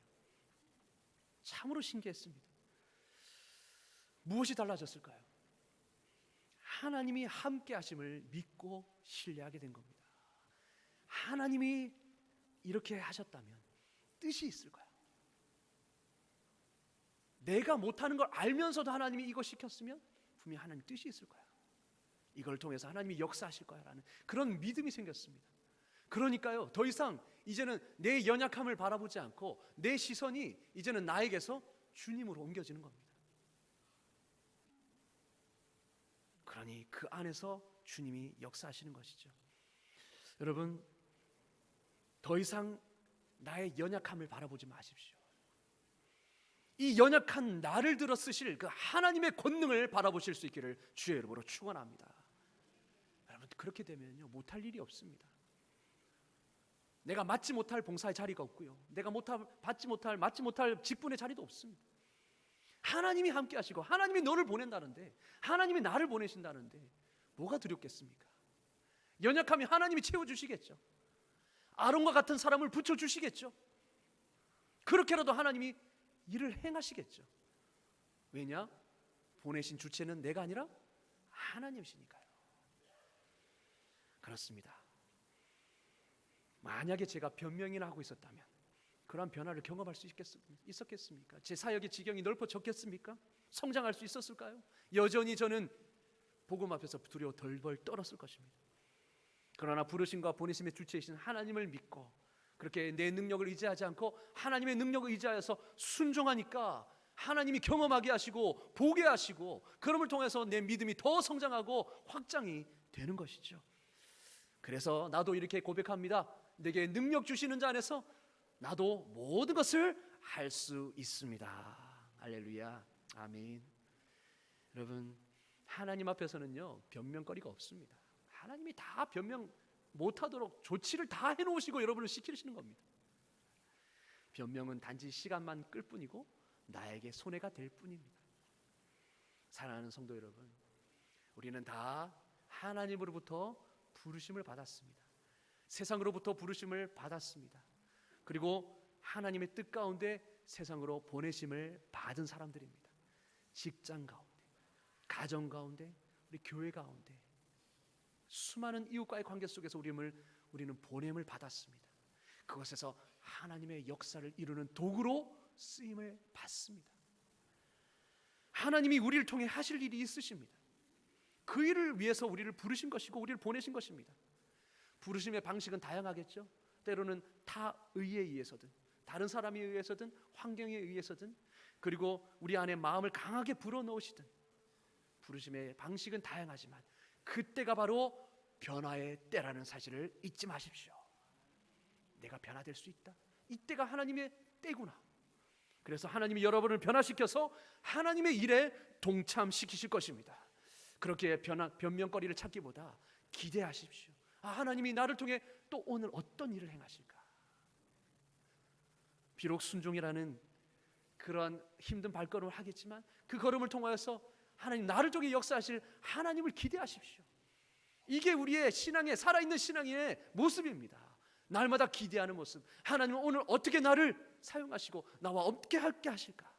참으로 신기했습니다. 무엇이 달라졌을까요? 하나님이 함께 하심을 믿고 신뢰하게 된 겁니다. 하나님이 이렇게 하셨다면 뜻이 있을 거야. 내가 못하는 걸 알면서도 하나님이 이거 시켰으면 분명히 하나님 뜻이 있을 거야. 이걸 통해서 하나님이 역사하실 거야 라는 그런 믿음이 생겼습니다. 그러니까요 더 이상 이제는 내 연약함을 바라보지 않고 내 시선이 이제는 나에게서 주님으로 옮겨지는 겁니다. 그러니 그 안에서 주님이 역사하시는 것이죠. 여러분 더 이상 나의 연약함을 바라보지 마십시오. 이 연약한 나를 들어 쓰실 그 하나님의 권능을 바라보실 수 있기를 주의 이름으로 축원합니다. 여러분 그렇게 되면요 못할 일이 없습니다. 내가 맡지 못할 봉사의 자리가 없고요. 내가 맡지 못할 직분의 자리도 없습니다. 하나님이 함께 하시고 하나님이 너를 보낸다는데 하나님이 나를 보내신다는데 뭐가 두렵겠습니까? 연약함이 하나님이 채워주시겠죠. 아론과 같은 사람을 붙여주시겠죠. 그렇게라도 하나님이 일을 행하시겠죠. 왜냐? 보내신 주체는 내가 아니라 하나님이시니까요. 그렇습니다. 만약에 제가 변명이나 하고 있었다면 그러한 변화를 경험할 수 있었겠습니까? 제 사역의 지경이 넓어졌겠습니까? 성장할 수 있었을까요? 여전히 저는 복음 앞에서 두려워 덜덜 떨었을 것입니다. 그러나 부르심과 보내심의 주체이신 하나님을 믿고 그렇게 내 능력을 의지하지 않고 하나님의 능력을 의지하여서 순종하니까 하나님이 경험하게 하시고 보게 하시고 그럼을 통해서 내 믿음이 더 성장하고 확장이 되는 것이죠. 그래서 나도 이렇게 고백합니다. 내게 능력 주시는 자 안에서 나도 모든 것을 할 수 있습니다. 할렐루야. 아멘. 여러분, 하나님 앞에서는요 변명거리가 없습니다. 하나님이 다 변명 못하도록 조치를 다 해놓으시고 여러분을 시키시는 겁니다. 변명은 단지 시간만 끌 뿐이고 나에게 손해가 될 뿐입니다. 사랑하는 성도 여러분, 우리는 다 하나님으로부터 부르심을 받았습니다. 세상으로부터 부르심을 받았습니다. 그리고 하나님의 뜻 가운데 세상으로 보내심을 받은 사람들입니다. 직장 가운데, 가정 가운데, 우리 교회 가운데 수많은 이웃과의 관계 속에서 우리는 보냄을 받았습니다. 그것에서 하나님의 역사를 이루는 도구로 쓰임을 받습니다. 하나님이 우리를 통해 하실 일이 있으십니다. 그 일을 위해서 우리를 부르신 것이고 우리를 보내신 것입니다. 부르심의 방식은 다양하겠죠. 때로는 타의에 의해서든 다른 사람에 의해서든 환경에 의해서든 그리고 우리 안에 마음을 강하게 불어넣으시든 부르심의 방식은 다양하지만 그때가 바로 변화의 때라는 사실을 잊지 마십시오. 내가 변화될 수 있다. 이때가 하나님의 때구나. 그래서 하나님이 여러분을 변화시켜서 하나님의 일에 동참시키실 것입니다. 그렇게 변명거리를 찾기보다 기대하십시오. 하나님이 나를 통해 또 오늘 어떤 일을 행하실까. 비록 순종이라는 그러한 힘든 발걸음을 하겠지만 그 걸음을 통하여서 하나님 나를 통해 역사하실 하나님을 기대하십시오. 이게 우리의 신앙의 살아있는 신앙의 모습입니다. 날마다 기대하는 모습. 하나님은 오늘 어떻게 나를 사용하시고 나와 어떻게 함께 하실까.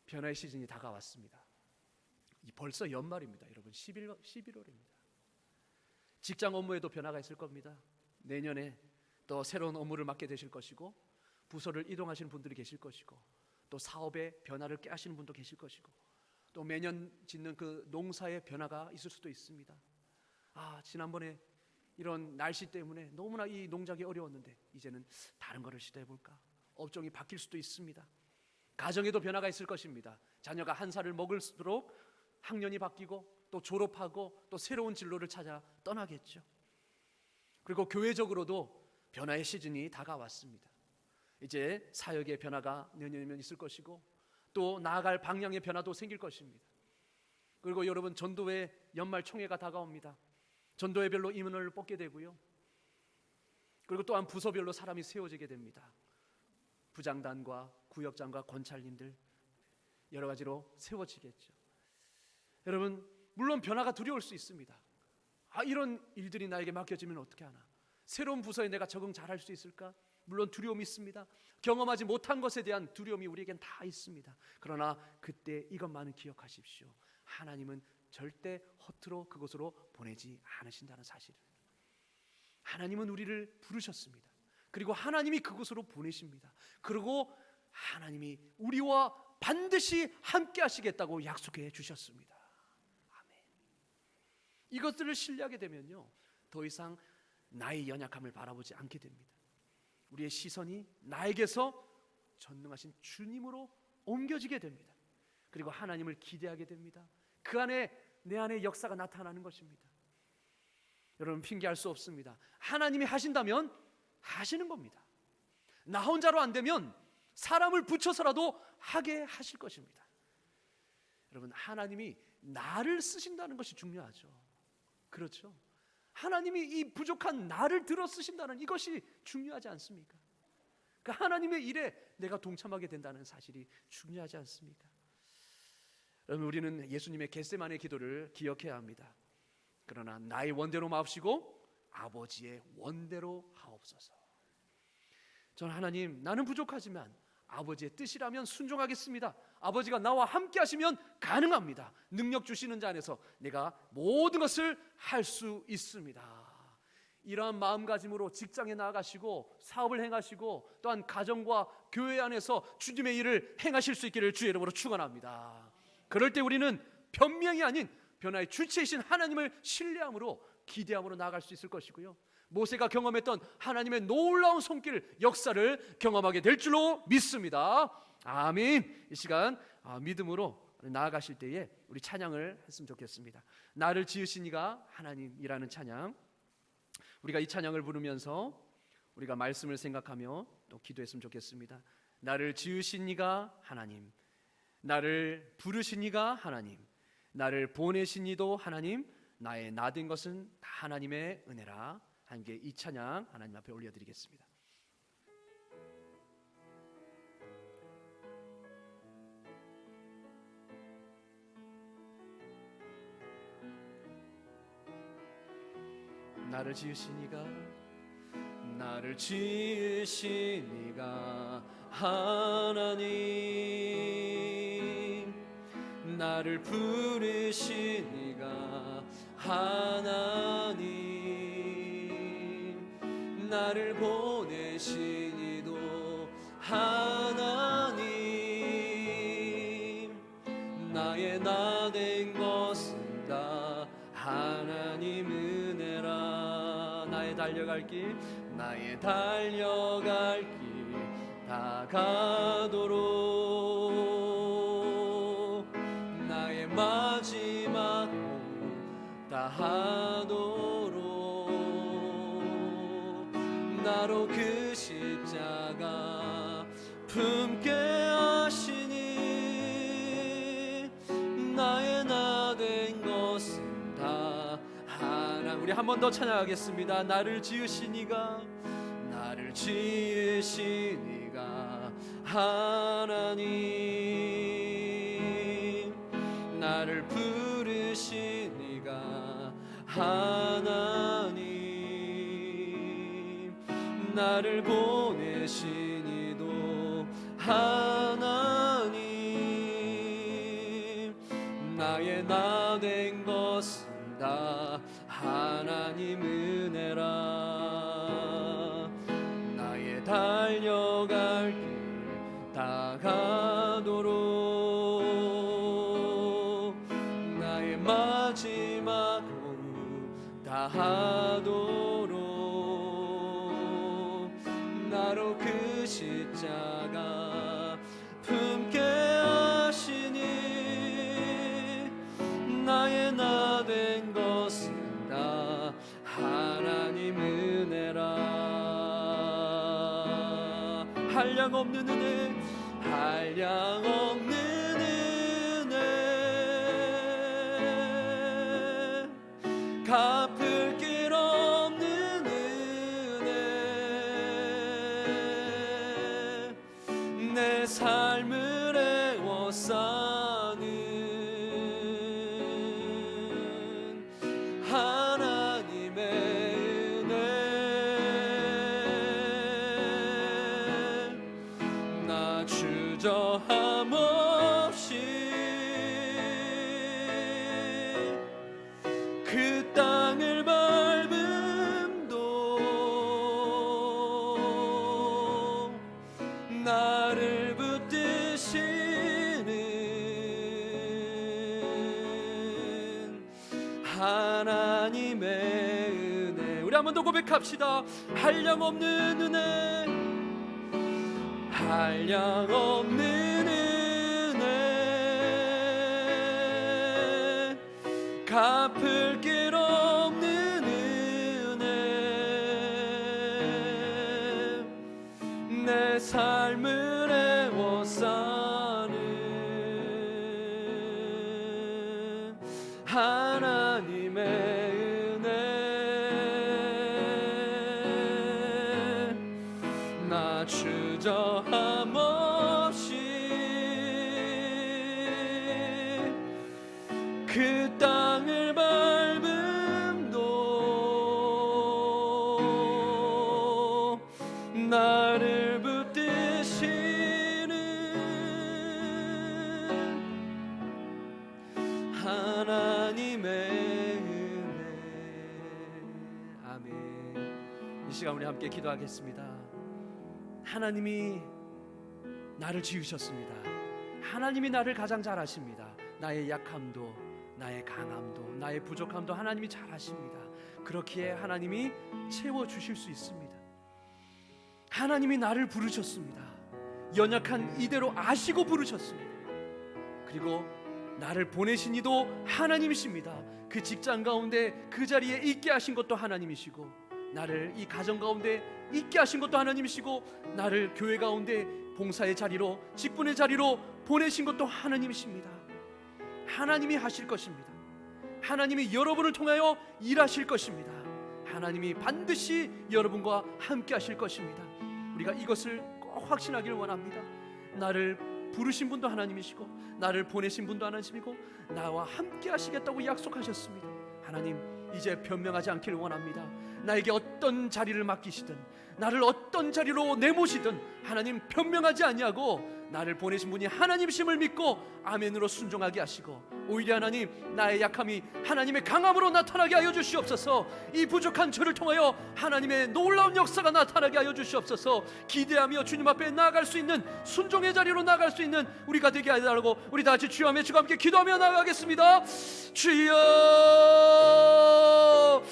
변화의 시즌이 다가왔습니다. 벌써 연말입니다. 여러분 11월입니다. 직장 업무에도 변화가 있을 겁니다. 내년에 또 새로운 업무를 맡게 되실 것이고 부서를 이동하시는 분들이 계실 것이고 또 사업의 변화를 깨하시는 분도 계실 것이고 또 매년 짓는 그 농사의 변화가 있을 수도 있습니다. 지난번에 이런 날씨 때문에 너무나 이 농작이 어려웠는데 이제는 다른 거를 시도해볼까. 업종이 바뀔 수도 있습니다. 가정에도 변화가 있을 것입니다. 자녀가 한 살을 먹을수록 학년이 바뀌고 또 졸업하고 또 새로운 진로를 찾아 떠나겠죠. 그리고 교회적으로도 변화의 시즌이 다가왔습니다. 이제 사역의 변화가 내년이면 있을 것이고 또 나아갈 방향의 변화도 생길 것입니다. 그리고 여러분 전도회 연말 총회가 다가옵니다. 전도회별로 임원을 뽑게 되고요. 그리고 또한 부서별로 사람이 세워지게 됩니다. 부장단과 구역장과 권찰님들 여러 가지로 세워지겠죠. 여러분 물론 변화가 두려울 수 있습니다. 이런 일들이 나에게 맡겨지면 어떻게 하나. 새로운 부서에 내가 적응 잘할 수 있을까? 물론 두려움이 있습니다. 경험하지 못한 것에 대한 두려움이 우리에겐 다 있습니다. 그러나 그때 이것만은 기억하십시오. 하나님은 절대 허투루 그곳으로 보내지 않으신다는 사실을. 하나님은 우리를 부르셨습니다. 그리고 하나님이 그곳으로 보내십니다. 그리고 하나님이 우리와 반드시 함께 하시겠다고 약속해 주셨습니다. 아멘. 이것들을 신뢰하게 되면요 더 이상 나의 연약함을 바라보지 않게 됩니다. 우리의 시선이 나에게서 전능하신 주님으로 옮겨지게 됩니다. 그리고 하나님을 기대하게 됩니다. 그 안에 내 안에 역사가 나타나는 것입니다. 여러분 핑계할 수 없습니다. 하나님이 하신다면 하시는 겁니다. 나 혼자로 안 되면 사람을 붙여서라도 하게 하실 것입니다. 여러분 하나님이 나를 쓰신다는 것이 중요하죠. 그렇죠? 하나님이 이 부족한 나를 들어 쓰신다는 이것이 중요하지 않습니까? 그 하나님의 일에 내가 동참하게 된다는 사실이 중요하지 않습니까? 여러분 우리는 예수님의 겟세마네 기도를 기억해야 합니다. 그러나 나의 원대로 마옵시고 아버지의 원대로 하옵소서. 저는 하나님 나는 부족하지만 아버지의 뜻이라면 순종하겠습니다. 아버지가 나와 함께 하시면 가능합니다. 능력 주시는 자 안에서 내가 모든 것을 할 수 있습니다. 이러한 마음가짐으로 직장에 나아가시고 사업을 행하시고 또한 가정과 교회 안에서 주님의 일을 행하실 수 있기를 주의 이름으로 축원합니다. 그럴 때 우리는 변명이 아닌 변화의 주체이신 하나님을 신뢰함으로 기대함으로 나아갈 수 있을 것이고요, 모세가 경험했던 하나님의 놀라운 손길 역사를 경험하게 될 줄로 믿습니다. 아멘. 이 시간 믿음으로 나아가실 때에 우리 찬양을 했으면 좋겠습니다. 나를 지으신 이가 하나님이라는 찬양, 우리가 이 찬양을 부르면서 우리가 말씀을 생각하며 또 기도했으면 좋겠습니다. 나를 지으신 이가 하나님, 나를 부르신 이가 하나님, 나를 보내신 이도 하나님, 나의 나 된 것은 다 하나님의 은혜라. 함께 이 찬양 하나님 앞에 올려드리겠습니다. 나를 지으신 이가, 나를 지으신 이가 하나님, 나를 부르신 이가 하나님, 나를 보내신 이도 하나님, 나의 나 된 것은 다 하나님 은혜라. 나의 달려갈 길, 나의 달려갈 길 다 가도록, 나의 마지막 다 하도록, 나로 그 십자가 품게 하시니, 나의 나 된 것은 다 하나님. 우리 한 번 더 찬양하겠습니다. 나를 지으신 이가, 나를 지으신 이가 하나님, 나를 부르신 이가 하나님, 나를 보내신 이도 하나님, 나의 나 된 것은 다 하나님 은혜라. 나의 달려갈 길 다 가도록, 나의 마지막 호흡 다 하도록, 나로 그 십자가 품게 하시니, 나의 나 된 것은 다 하나님 은혜라. 한량없는 은혜, 한량없는 은혜, 갚을 길 없는 은혜, 내 삶을 애워싸는 하나님의 은혜, 나 주저함 없이 그 땅을 밟음도 나를 붙드시는 하나님의 은혜. 우리 한 번 더 고백합시다. 한량없는 은혜, 한량없는 은혜, 갚을 길 없는 은혜, 내 삶을 애워싸는 하나님의 은혜, 나 주저함 없이 그 땅을 밟음도 나를 붙드시는 하나님의 은혜. 아멘. 시간 우리 함께 기도하겠습니다. 하나님이 나를 지으셨습니다. 하나님이 나를 가장 잘 아십니다. 나의 약함도, 나의 강함도, 나의 부족함도 하나님이 잘 아십니다. 그렇기에 하나님이 채워주실 수 있습니다. 하나님이 나를 부르셨습니다. 연약한 이대로 아시고 부르셨습니다. 그리고 나를 보내신 이도 하나님이십니다. 그 직장 가운데 그 자리에 있게 하신 것도 하나님이시고, 나를 이 가정 가운데 있게 하신 것도 하나님이시고, 나를 교회 가운데 봉사의 자리로, 직분의 자리로 보내신 것도 하나님이십니다. 하나님이 하실 것입니다. 하나님이 여러분을 통하여 일하실 것입니다. 하나님이 반드시 여러분과 함께 하실 것입니다. 우리가 이것을 꼭 확신하기를 원합니다. 나를 부르신 분도 하나님이시고, 나를 보내신 분도 하나님이시고, 나와 함께 하시겠다고 약속하셨습니다. 하나님, 이제 변명하지 않기를 원합니다. 나에게 어떤 자리를 맡기시든, 나를 어떤 자리로 내모시든 하나님 변명하지 아니하고, 나를 보내신 분이 하나님이심을 믿고 아멘으로 순종하게 하시고, 오히려 하나님, 나의 약함이 하나님의 강함으로 나타나게 하여 주시옵소서. 이 부족한 저를 통하여 하나님의 놀라운 역사가 나타나게 하여 주시옵소서. 기대하며 주님 앞에 나아갈 수 있는, 순종의 자리로 나아갈 수 있는 우리가 되게 하라고 우리 다 같이 주여 주가 함께 기도하며 나아가겠습니다. 주여,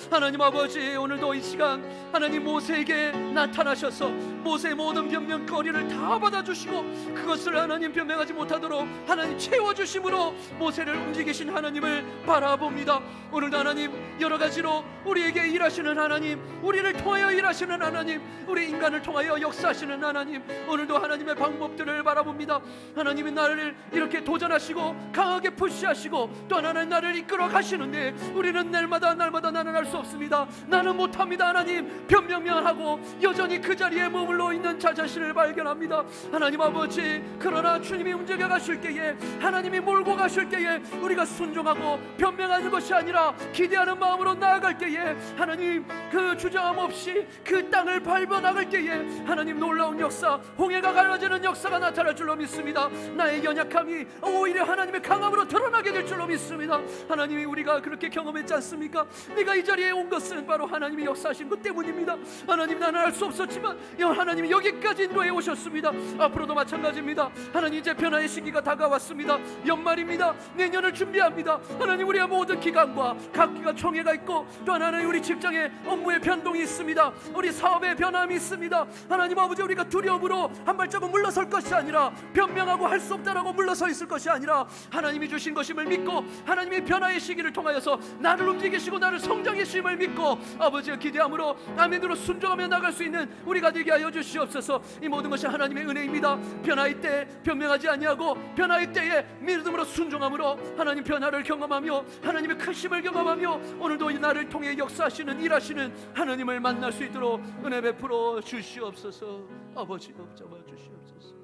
하나님 아버지, 오늘도 이 시간 하나님 모세에게 나타나셔서 모세의 모든 변명거리를 다 받아주시고, 그것을 하나님 변명하지 못하도록 하나님 채워주심으로 모세를 움직이신 하나님을 바라봅니다. 오늘도 하나님 여러 가지로 우리에게 일하시는 하나님, 우리를 통하여 일하시는 하나님, 우리 인간을 통하여 역사하시는 하나님, 오늘도 하나님의 방법들을 바라봅니다. 하나님이 나를 이렇게 도전하시고 강하게 푸시하시고 또 하나는 나를 이끌어 가시는데, 우리는 날마다 나는 할 수 없습니다. 나는 못합니다. 하나님, 변명만 하고 여전히 그 자리에 머물러 있는 자 자신을 발견합니다. 하나님 아버지, 그러나 주님이 움직여 가실 때에, 하나님이 몰고 가실 때에 우리가 순종하고 변명하는 것이 아니라 기대하는 마음으로 나아갈 때에, 하나님 그 주저함 없이 그 땅을 밟아 나갈 때에 하나님 놀라운 역사, 홍해가 갈라지는 역사가 나타날 줄로 믿습니다. 나의 연약함이 오히려 하나님의 강함으로 드러나게 될 줄로 믿습니다. 하나님이 우리가 그렇게 경험했지 않습니까? 내가 이 자리에 온 것은 바로 하나님이 역사하신 것 때문입니다. 하나님, 나는 알 수 없었지만 하나님이 여기까지 인도해 오셨습니다. 앞으로도 마찬가지입니다. 하나님, 이제 변화의 시기가 다가왔습니다. 연말입니다. 내년을 준비합니다. 하나님, 우리의 모든 기간과 각기가 총회가 있고, 또 하나는 우리 직장에 업무의 변동이 있습니다. 우리 사업의 변함이 있습니다. 하나님 아버지, 우리가 두려움으로 한 발자국 물러설 것이 아니라, 변명하고 할 수 없다라고 물러서 있을 것이 아니라, 하나님이 주신 것임을 믿고 하나님의 변화의 시기를 통하여서 나를 움직이시고 나를 성장하심을 믿고 아버지의 기대함으로 아멘으로 순종하며 나갈 수 있는 우리가 되게 하여 주시옵소서. 이 모든 것이 하나님의 은혜입니다. 변화의 때 변명하지 아니하고, 변화의 때에 믿음으로 순종함으로 하나님 변화를 경험하며 하나님의 크심을 경험하며, 오늘도 이 나를 통해 역사하시는, 일하시는 하나님을 만날 수 있도록 은혜 베풀어 주시옵소서. 아버지, 붙잡아 주시옵소서.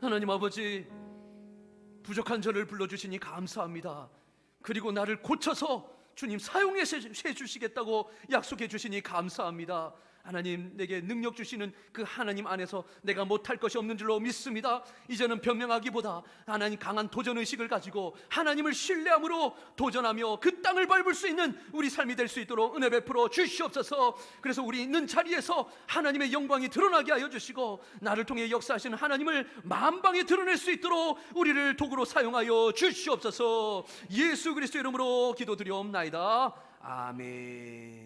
하나님 아버지, 부족한 저를 불러주시니 감사합니다. 그리고 나를 고쳐서 주님 사용해 주시겠다고 약속해 주시니 감사합니다. 하나님, 내게 능력 주시는 그 하나님 안에서 내가 못할 것이 없는 줄로 믿습니다. 이제는 변명하기보다 하나님 강한 도전의식을 가지고 하나님을 신뢰함으로 도전하며 그 땅을 밟을 수 있는 우리 삶이 될 수 있도록 은혜 베풀어 주시옵소서. 그래서 우리 있는 자리에서 하나님의 영광이 드러나게 하여 주시고, 나를 통해 역사하시는 하나님을 만방에 드러낼 수 있도록 우리를 도구로 사용하여 주시옵소서. 예수 그리스도 이름으로 기도드리옵나이다. 아멘.